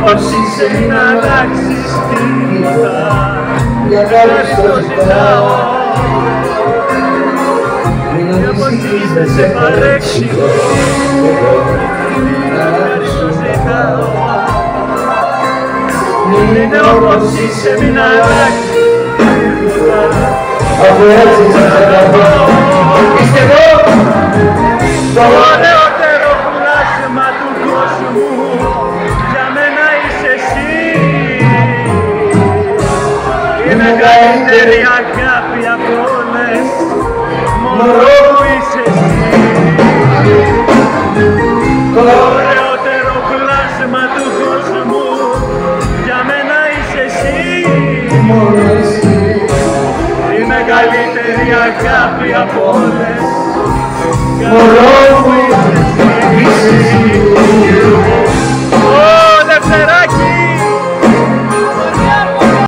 όπως είσαι μην αλλάξεις τίποτα, για κάτι στο ζητάω. Μην νομίζεις δεν σε παρέξω, κάτι στο ζητάω. Μην είναι όπως είσαι μην αλλάξεις τίποτα, αφού έτσι σε αγαπώ. Είστε εδώ! Το ωραιότερο πλάσμα του κόσμου για μένα είσαι εσύ. Η μεγαλύτερη αγάπη από όλες, μωρό μου είσαι εσύ. Το ωραιότερο πλάσμα του κόσμου για μένα είσαι εσύ. Η μεγαλύτερη αγάπη από όλες,